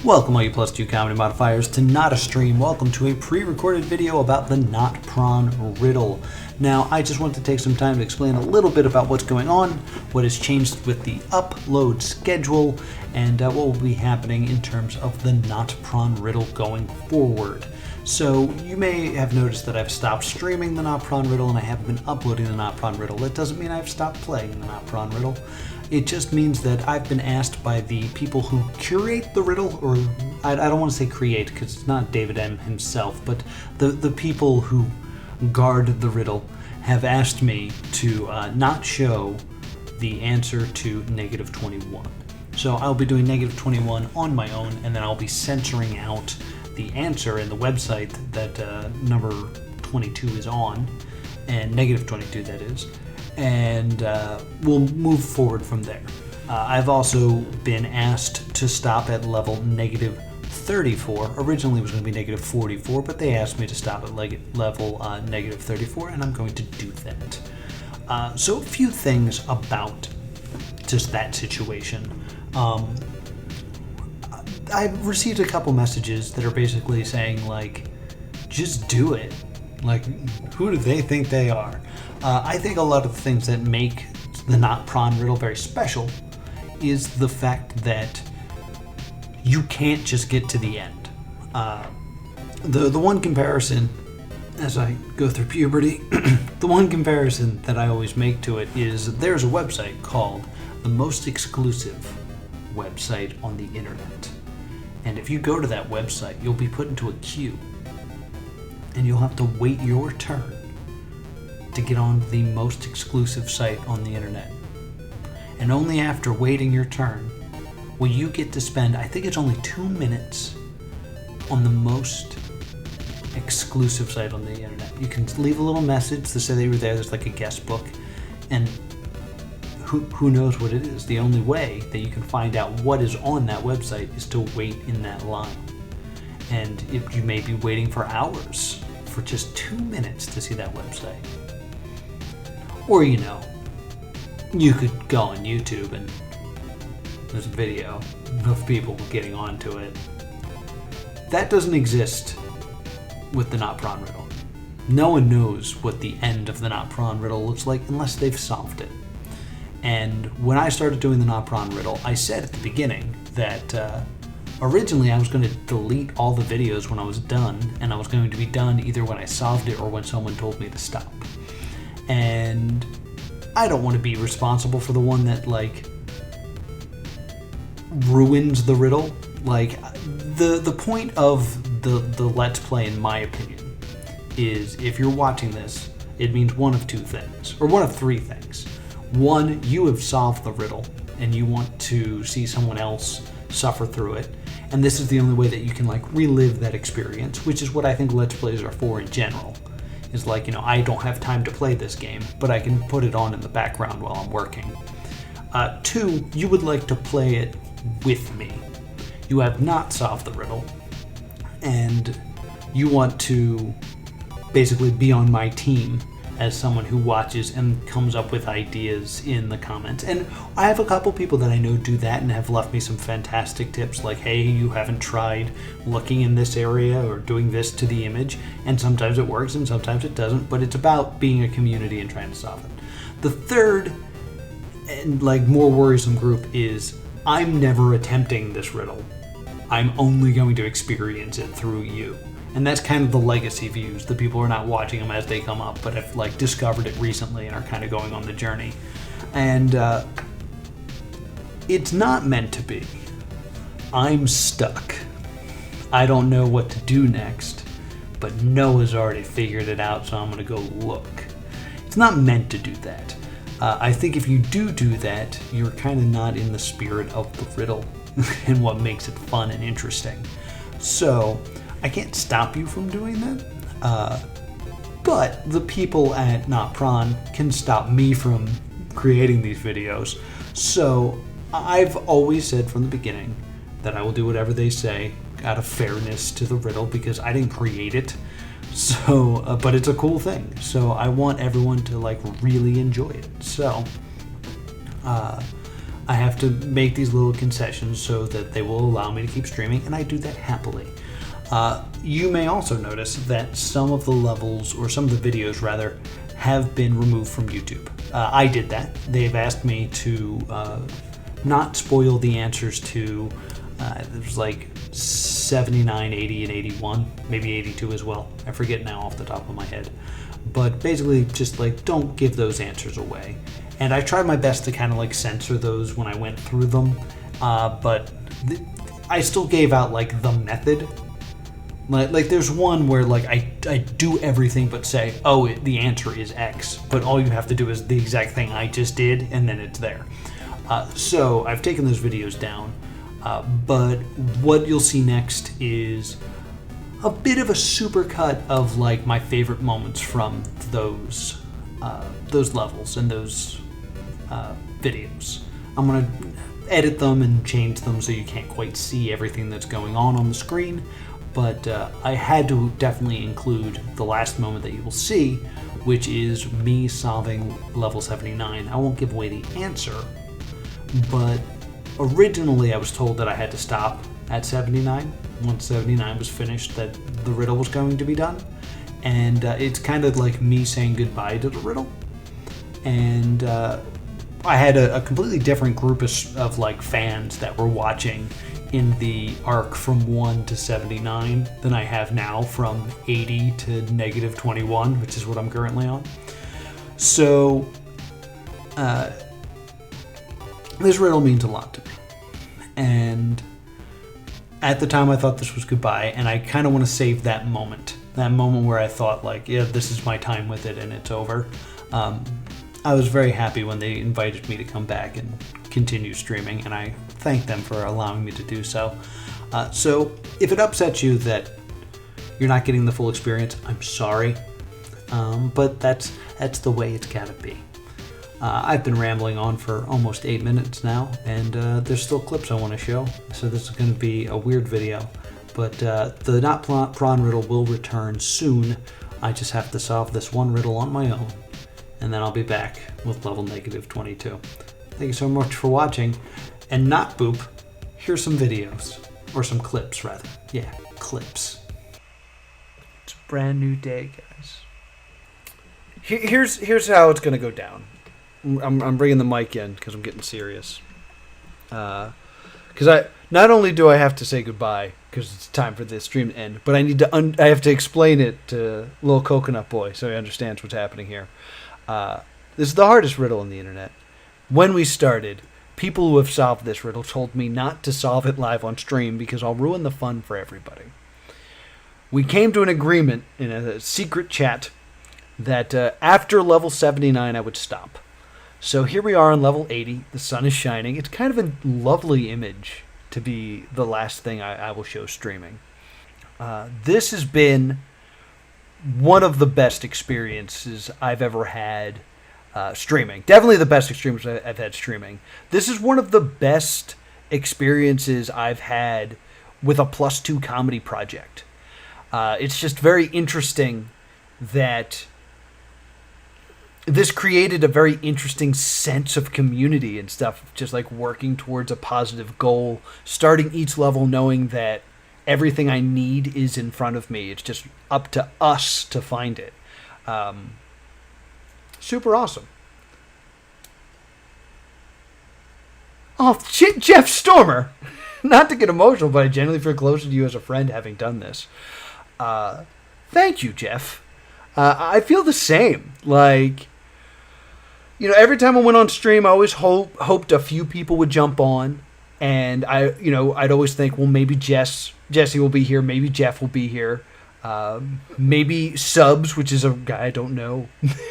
Welcome all you plus 2 comedy modifiers to Not a Stream. Welcome to a pre-recorded video about the Not Pron Riddle. Now, I just want to take some time to explain a little bit about what's going on, what has changed with the upload schedule, and what will be happening in terms of the Not Pron Riddle going forward. So, you may have noticed that I've stopped streaming the Not Pron Riddle and I haven't been uploading the Not Pron Riddle. That doesn't mean I've stopped playing the Not Pron Riddle. It just means that I've been asked by the people who curate the riddle, or I don't want to say create because it's not David M. himself, but the people who guard the riddle have asked me to not show the answer to -21. So I'll be doing -21 on my own, and then I'll be censoring out the answer in the website that number 22 is on, and -22 that is. And we'll move forward from there. I've also been asked to stop at level -34. Originally it was going to be -44, but they asked me to stop at level -34, and I'm going to do that. So a few things about just that situation. I've received a couple messages that are basically saying, like, just do it. Like, who do they think they are? I think a lot of the things that make the Not Pron Riddle very special is the fact that you can't just get to the end. The one comparison, as I go through puberty, the one comparison that I always make to it is there's a website called the most exclusive website on the internet. And if you go to that website, you'll be put into a queue. And you'll have to wait your turn to get on the most exclusive site on the internet. And only after waiting your turn will you get to spend, I think it's only 2 minutes, on the most exclusive site on the internet. You can leave a little message to say that you were there. There's like a guest book, and who knows what it is. The only way that you can find out what is on that website is to wait in that line. And you may be waiting for hours for just 2 minutes to see that website. Or, you could go on YouTube and there's a video of people getting onto it. That doesn't exist with the Not Pron Riddle. No one knows what the end of the Not Pron Riddle looks like unless they've solved it. And when I started doing the Not Pron Riddle, I said at the beginning that originally I was going to delete all the videos when I was done, and I was going to be done either when I solved it or when someone told me to stop. And I don't want to be responsible for the one that, like, ruins the riddle. Like, the point of the Let's Play, in my opinion, is if you're watching this, it means one of two things, or one of three things. One, you have solved the riddle, and you want to see someone else suffer through it. And this is the only way that you can, like, relive that experience, which is what I think Let's Plays are for in general. Is like, I don't have time to play this game, but I can put it on in the background while I'm working. Two, you would like to play it with me. You have not solved the riddle, and you want to basically be on my team as someone who watches and comes up with ideas in the comments. And I have a couple people that I know do that and have left me some fantastic tips, like, hey, you haven't tried looking in this area or doing this to the image. And sometimes it works and sometimes it doesn't, but it's about being a community and trying to solve it. The third and, like, more worrisome group is I'm never attempting this riddle. I'm only going to experience it through you. And that's kind of the legacy views. The people who are not watching them as they come up, but have, like, discovered it recently and are kind of going on the journey. And it's not meant to be. I'm stuck. I don't know what to do next, but Noah's already figured it out, so I'm going to go look. It's not meant to do that. I think if you do that, you're kind of not in the spirit of the riddle and what makes it fun and interesting. So I can't stop you from doing that, but the people at Not Pron can stop me from creating these videos. So I've always said from the beginning that I will do whatever they say out of fairness to the riddle, because I didn't create it. So, but it's a cool thing. So I want everyone to, like, really enjoy it. So I have to make these little concessions so that they will allow me to keep streaming, and I do that happily. You may also notice that some of the levels, or some of the videos rather, have been removed from YouTube. I did that. They've asked me to not spoil the answers to, it was like 79, 80, and 81, maybe 82 as well. I forget now off the top of my head. But basically just like, don't give those answers away. And I tried my best to kind of like censor those when I went through them, but I still gave out like the method. Like there's one where like I do everything but say, oh, the answer is X, but all you have to do is the exact thing I just did, and then it's there. So I've taken those videos down, but what you'll see next is a bit of a supercut of like my favorite moments from those levels and those videos. I'm gonna edit them and change them so you can't quite see everything that's going on the screen, but I had to definitely include the last moment that you will see, which is me solving level 79. I won't give away the answer, but originally I was told that I had to stop at 79. Once 79 was finished, that the riddle was going to be done, and it's kind of like me saying goodbye to the riddle. And I had a completely different group of like fans that were watching in the arc from 1 to 79 than I have now from 80 to negative 21, which is what I'm currently on. So this riddle means a lot to me, and at the time I thought this was goodbye, and I kind of want to save that moment where I thought like, yeah, this is my time with it and it's over. I was very happy when they invited me to come back and continue streaming, and I thank them for allowing me to do so. So if it upsets you that you're not getting the full experience, I'm sorry, but that's the way it's gotta be. I've been rambling on for almost 8 minutes now, and there's still clips I want to show, so this is going to be a weird video, but the Not Pron Riddle will return soon. I just have to solve this one riddle on my own, and then I'll be back with level negative 22. Thank you so much for watching, and not boop, here's some videos, or some clips rather. Yeah, clips. It's a brand new day, guys. Here's how it's going to go down. I'm bringing the mic in because I'm getting serious. Because not only do I have to say goodbye because it's time for this stream to end, but I need to I have to explain it to Little Coconut Boy so he understands what's happening here. This is the hardest riddle on the internet. When we started, people who have solved this riddle told me not to solve it live on stream because I'll ruin the fun for everybody. We came to an agreement in a secret chat that after level 79 I would stop. So here we are on level 80. The sun is shining. It's kind of a lovely image to be the last thing I will show streaming. This has been one of the best experiences I've ever had streaming. Definitely the best experience I've had streaming. This is one of the best experiences I've had with a +2 comedy project. It's just very interesting that this created a very interesting sense of community and stuff, just like working towards a positive goal, starting each level knowing that everything I need is in front of me. It's just up to us to find it. Super awesome. Oh, shit, Jeff Stormer! Not to get emotional, but I genuinely feel closer to you as a friend having done this. Thank you, Jeff. I feel the same. Like, you know, every time I went on stream, I always hoped a few people would jump on, and I'd always think, well, maybe Jesse will be here, maybe Jeff will be here, maybe Subs, which is a guy I don't know,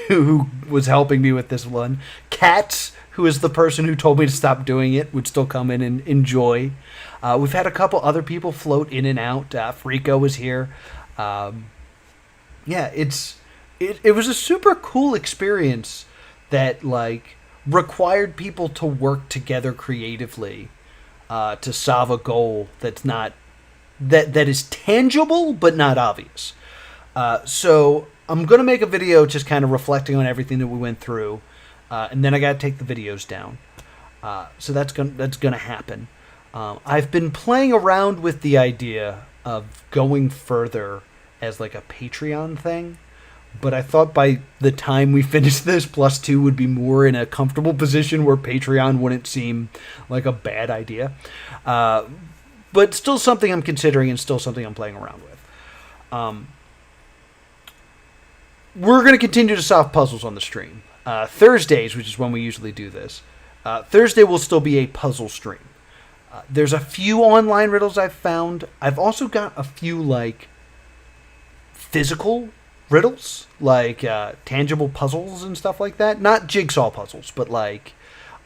who was helping me with this one. Cats, who is the person who told me to stop doing it, would still come in and enjoy. We've had a couple other people float in and out. Frico was here. Yeah, it was a super cool experience that like required people to work together creatively to solve a goal that's not that is tangible but not obvious. So I'm gonna make a video just kind of reflecting on everything that we went through, and then I gotta take the videos down. So that's gonna happen. I've been playing around with the idea of going further as like a Patreon thing, but I thought by the time we finish this, plus two would be more in a comfortable position where Patreon wouldn't seem like a bad idea. But still something I'm considering and still something I'm playing around with. We're going to continue to solve puzzles on the stream. Thursdays, which is when we usually do this, Thursday will still be a puzzle stream. There's a few online riddles I've found. I've also got a few, like, physical riddles, like tangible puzzles and stuff like that. Not jigsaw puzzles, but, like,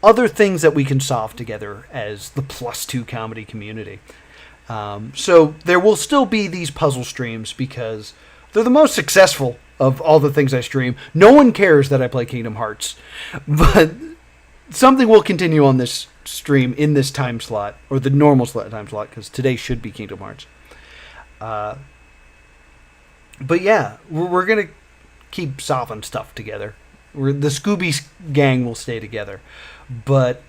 other things that we can solve together as the plus two comedy community. So there will still be these puzzle streams because they're the most successful of all the things I stream. No one cares that I play Kingdom Hearts, but something will continue on this stream in this time slot, or the normal time slot, because today should be Kingdom Hearts. But yeah, we're going to keep solving stuff together. The Scooby gang will stay together. But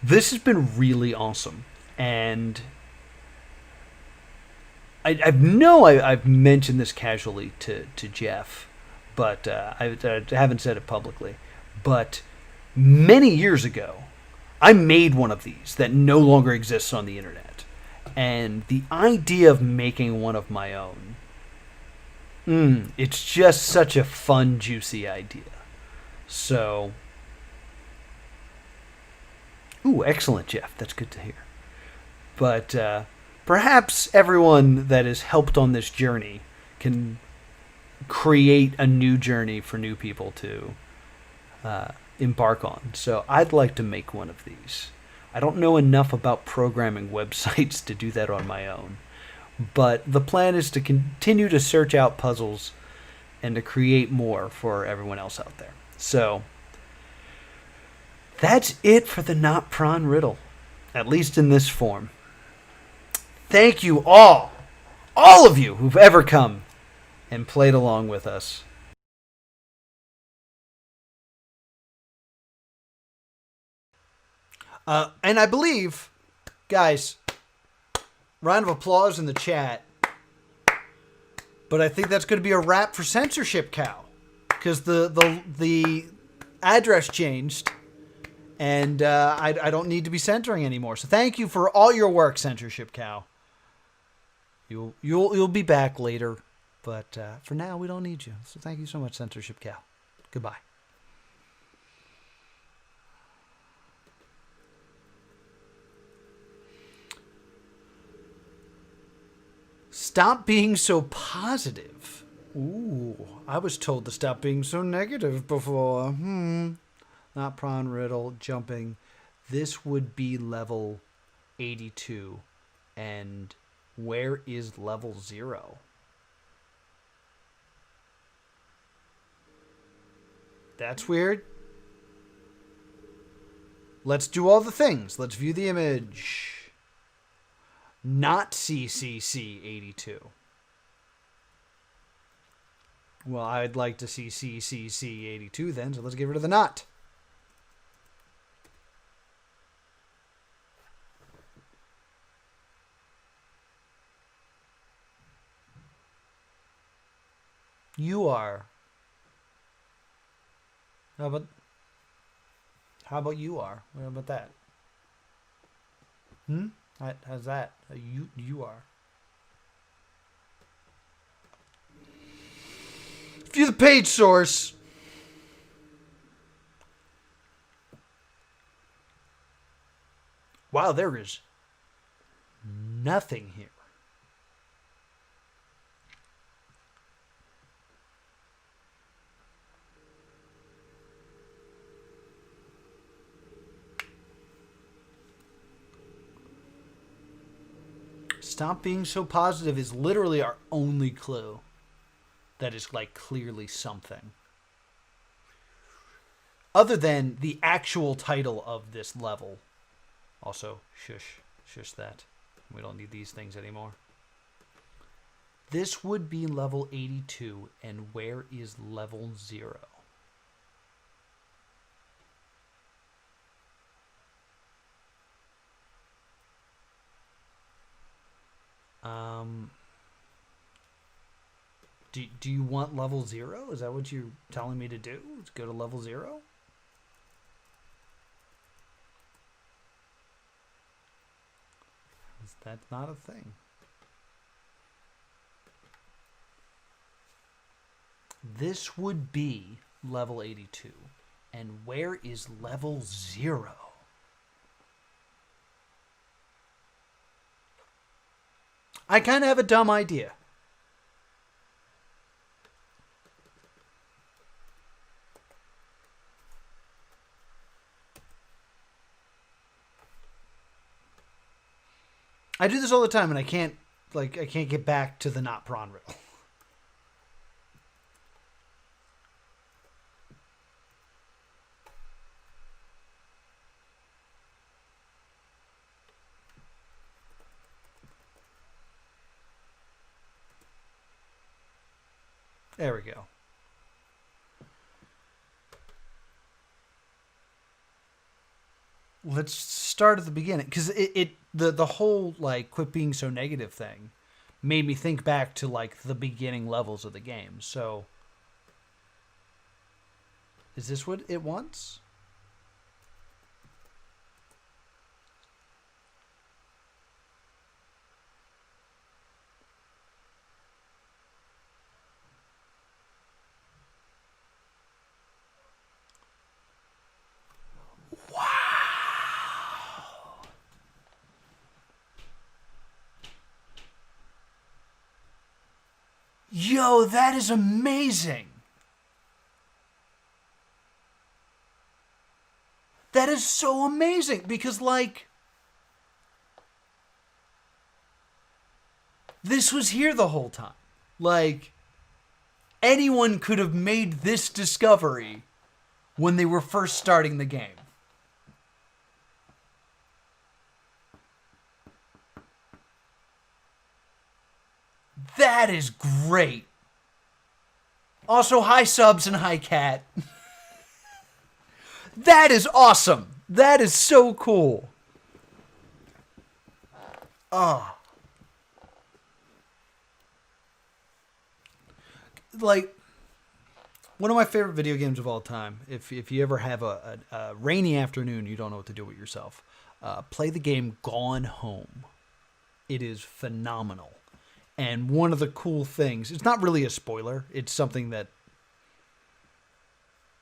this has been really awesome. And I've mentioned this casually to Jeff, but I haven't said it publicly. But many years ago, I made one of these that no longer exists on the internet. And the idea of making one of my own, it's just such a fun, juicy idea. So, excellent, Jeff. That's good to hear. But perhaps everyone that has helped on this journey can create a new journey for new people to embark on. So I'd like to make one of these. I don't know enough about programming websites to do that on my own. But the plan is to continue to search out puzzles and to create more for everyone else out there. So that's it for the Not Pron Riddle, at least in this form. Thank you all of you who've ever come and played along with us. And I believe, guys, round of applause in the chat. But I think that's going to be a wrap for Censorship Cow, because the address changed, and I don't need to be censoring anymore. So thank you for all your work, Censorship Cow. You'll be back later, but for now we don't need you. So thank you so much, Censorship Cow. Goodbye. Stop being so positive. Ooh, I was told to stop being so negative before. Not Pron Riddle, jumping. This would be level 82. And where is level 0? That's weird. Let's do all the things. Let's view the image. Not CCC 82. Well, I'd like to see CCC 82 then, so let's get rid of the not. You are. How about you are? What about that? How's that? You are. View the page source. Wow, there is nothing here. Stop being so positive is literally our only clue. That is like clearly something. Other than the actual title of this level. Also, shush that. We don't need these things anymore. This would be level 82, and where is level 0? Um, do you want level 0? Is that what you're telling me to do? Let's go to level 0? That's not a thing. This would be level 82. And where is level 0? I kind of have a dumb idea. I do this all the time, and I can't get back to the Not Pron Riddle. There we go. Let's start at the beginning, because the whole like quit being so negative thing made me think back to like the beginning levels of the game. So is this what it wants? Yo, that is amazing. That is so amazing because, like, this was here the whole time. Like, anyone could have made this discovery when they were first starting the game. That is great. Also, hi subs and hi cat. That is awesome. That is so cool. Ah. Like, one of my favorite video games of all time, if you ever have a rainy afternoon, you don't know what to do with yourself, play the game Gone Home. It is phenomenal. And one of the cool things, it's not really a spoiler, it's something that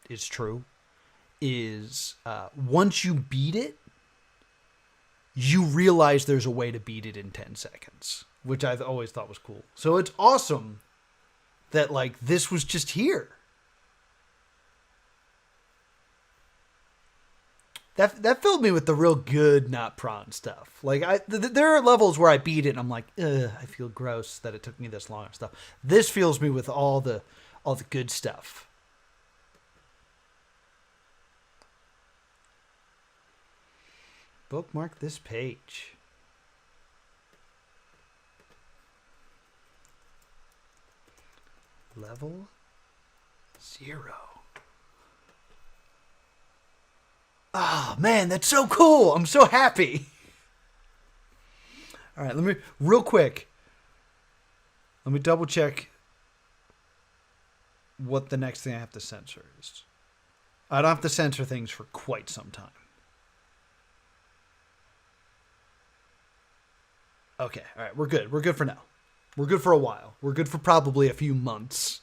is true, is once you beat it, you realize there's a way to beat it in 10 seconds, which I've always thought was cool. So it's awesome that, like, this was just here. That filled me with the real good Not Pron stuff. Like, there are levels where I beat it and I'm like, ugh, I feel gross that it took me this long and stuff. This fills me with all the good stuff. Bookmark this page. Level 0. Oh, man, that's so cool. I'm so happy. All right, real quick, let me double check what the next thing I have to censor is. I don't have to censor things for quite some time. Okay, all right, we're good. We're good for now. We're good for a while. We're good for probably a few months.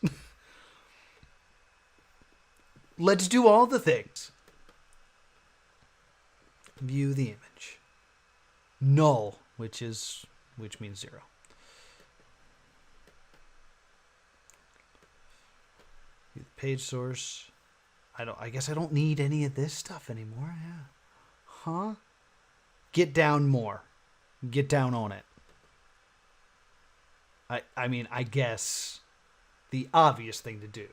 Let's do all the things. View the image. Null, which means 0. View the page source. I guess I don't need any of this stuff anymore. Yeah. Huh? Get down more. Get down on it. I mean, I guess the obvious thing to do.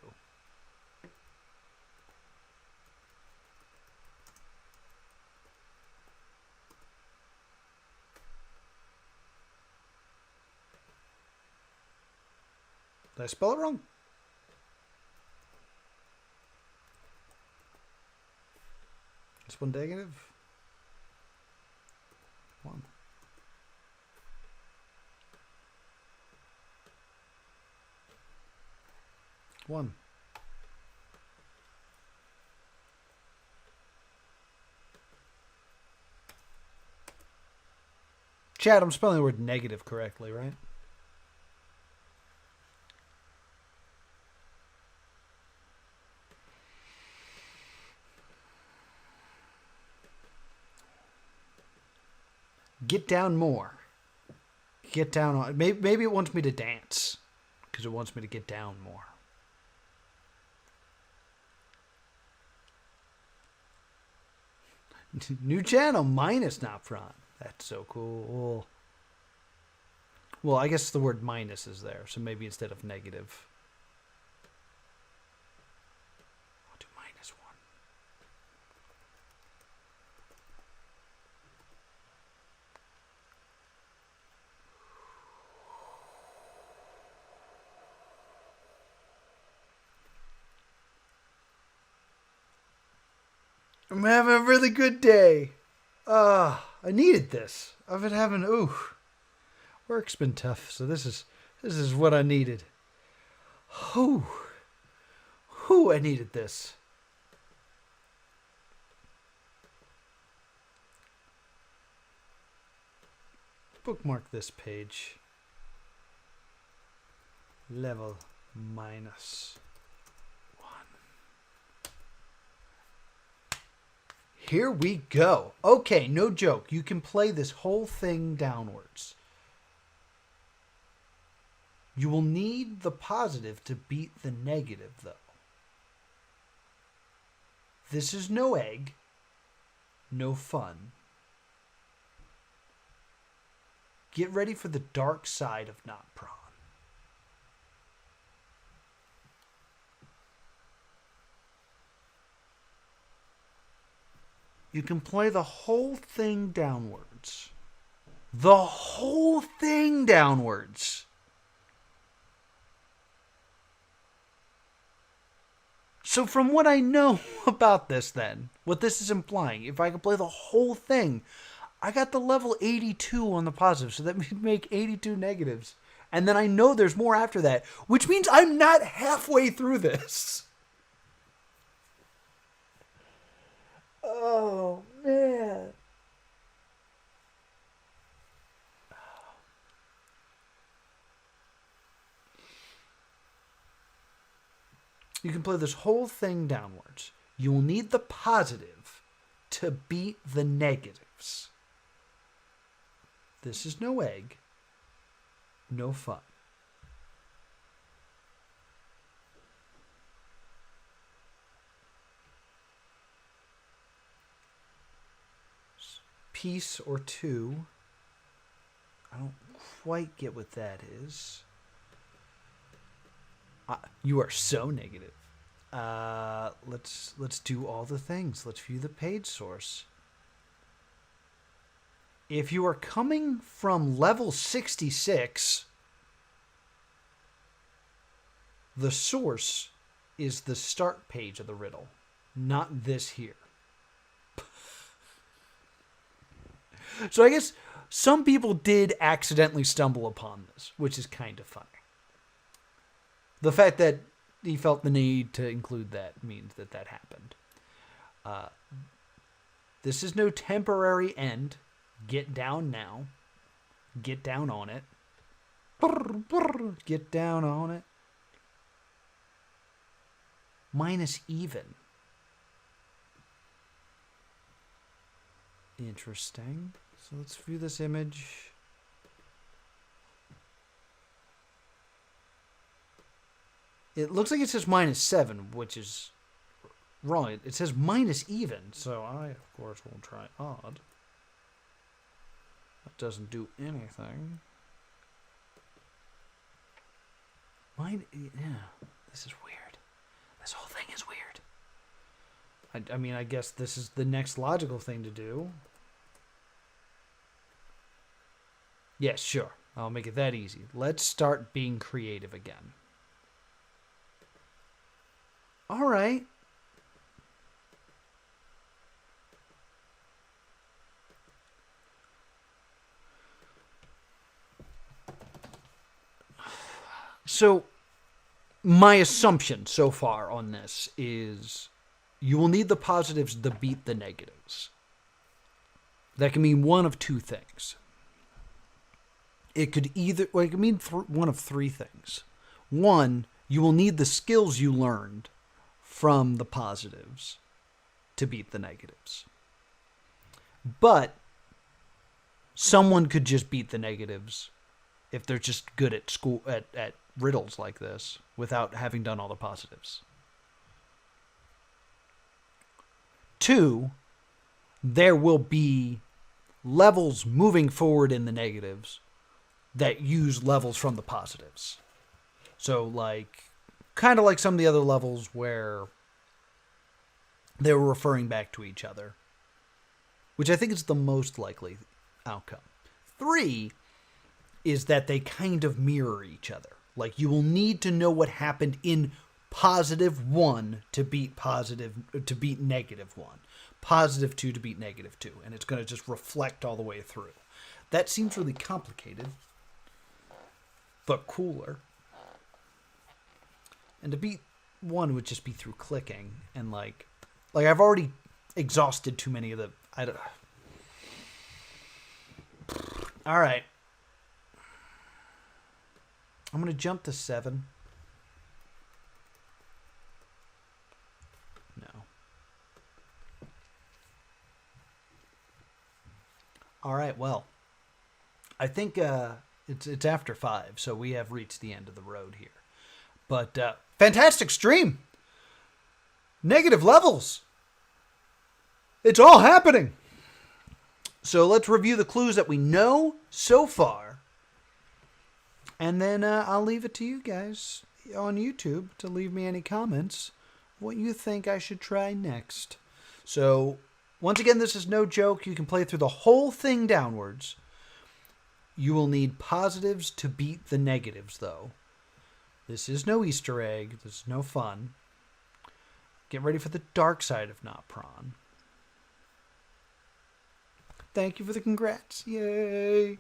Did I spell it wrong? This one negative? 1. 1. Chad, I'm spelling the word negative correctly, right? Get down more. Get down on. Maybe it wants me to dance because it wants me to get down more. New channel minus Not Pron. That's so cool. Well, I guess the word minus is there, so maybe instead of negative, I'll do -1. I'm having a really good day. I needed this. I've been having work's been tough, so this is what I needed. I needed this. Bookmark this page. Level -1. Here we go. Okay, no joke. You can play this whole thing downwards. You will need the positive to beat the negative, though. This is no egg, no fun. Get ready for the dark side of Not Pron. You can play the whole thing downwards. The whole thing downwards. So from what I know about this then, what this is implying, if I could play the whole thing, I got the level 82 on the positive, so that would make 82 negatives. And then I know there's more after that, which means I'm not halfway through this. Oh, man. You can play this whole thing downwards. You will need the positive to beat the negatives. This is no egg, no fun. Piece or two. I don't quite get what that is. You are so negative. Let's do all the things. Let's view the page source. If you are coming from level 66, the source is the start page of the riddle, not this here. So I guess some people did accidentally stumble upon this, which is kind of funny. The fact that he felt the need to include that means that that happened. This is no temporary end. Get down now. Get down on it. Get down on it. Minus even. Interesting. So let's view this image. It looks like it says -7, which is wrong. It says minus even, so I, of course, will try odd. That doesn't do anything. Yeah, this is weird. This whole thing is weird. I mean, I guess this is the next logical thing to do. Yes, sure. I'll make it that easy. Let's start being creative again. All right. So, my assumption so far on this is you will need the positives to beat the negatives. That can mean one of two things. It could mean one of three things. One, you will need the skills you learned from the positives to beat the negatives. But someone could just beat the negatives if they're just good at school at riddles like this without having done all the positives. Two, there will be levels moving forward in the negatives that use levels from the positives. So kind of like some of the other levels where they were referring back to each other, which I think is the most likely outcome. Three is that they kind of mirror each other. Like, you will need to know what happened in +1 to beat -1. +2 to beat -2. And it's going to just reflect all the way through. That seems really complicated, but cooler. And to beat 1 would just be through clicking. And like I've already exhausted too many of the... All right. I'm going to jump to 7. No. All right, well, I think it's after 5, so we have reached the end of the road here. But fantastic stream. Negative levels. It's all happening. So let's review the clues that we know so far. And then I'll leave it to you guys on YouTube to leave me any comments what you think I should try next. So, once again, this is no joke. You can play through the whole thing downwards. You will need positives to beat the negatives, though. This is no Easter egg. This is no fun. Get ready for the dark side of Not Pron. Thank you for the congrats. Yay!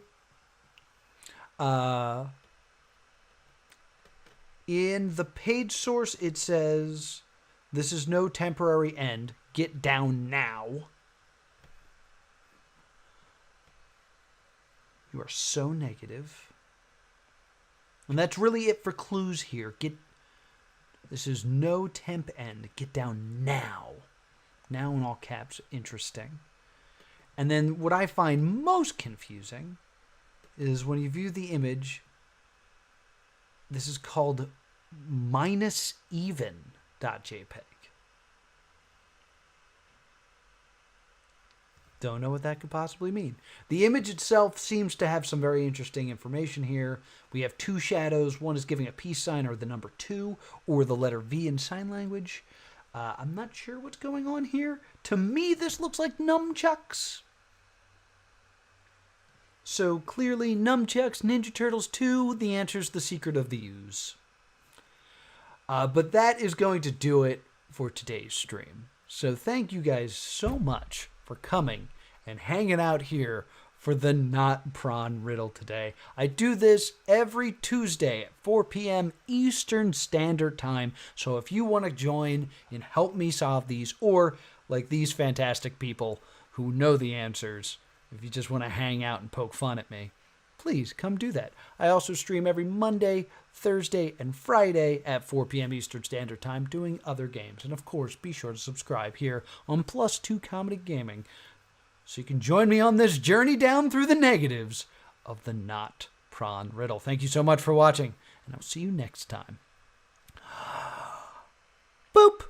In the page source, it says, "This is no temporary end. Get down now." You are so negative. And that's really it for clues here. This is no temp end. Get down now. Now in all caps. Interesting. And then what I find most confusing is when you view the image, this is called -even.jpg. Don't know what that could possibly mean. The image itself seems to have some very interesting information here. We have 2 shadows. One is giving a peace sign or the number 2 or the letter V in sign language. I'm not sure what's going on here. To me, this looks like nunchucks. So clearly, nunchucks, Ninja Turtles 2, the answer's The Secret of the Ooze. But that is going to do it for today's stream. So thank you guys so much for coming and hanging out here for the Not Pron Riddle today. I do this every Tuesday at 4 p.m. Eastern Standard Time. So if you want to join and help me solve these, or like these fantastic people who know the answers, if you just want to hang out and poke fun at me, please come do that. I also stream every Monday, Thursday, and Friday at 4 p.m. Eastern Standard Time doing other games. And of course, be sure to subscribe here on +2 Comedy Gaming so you can join me on this journey down through the negatives of the Not Pron Riddle. Thank you so much for watching, and I'll see you next time. Boop!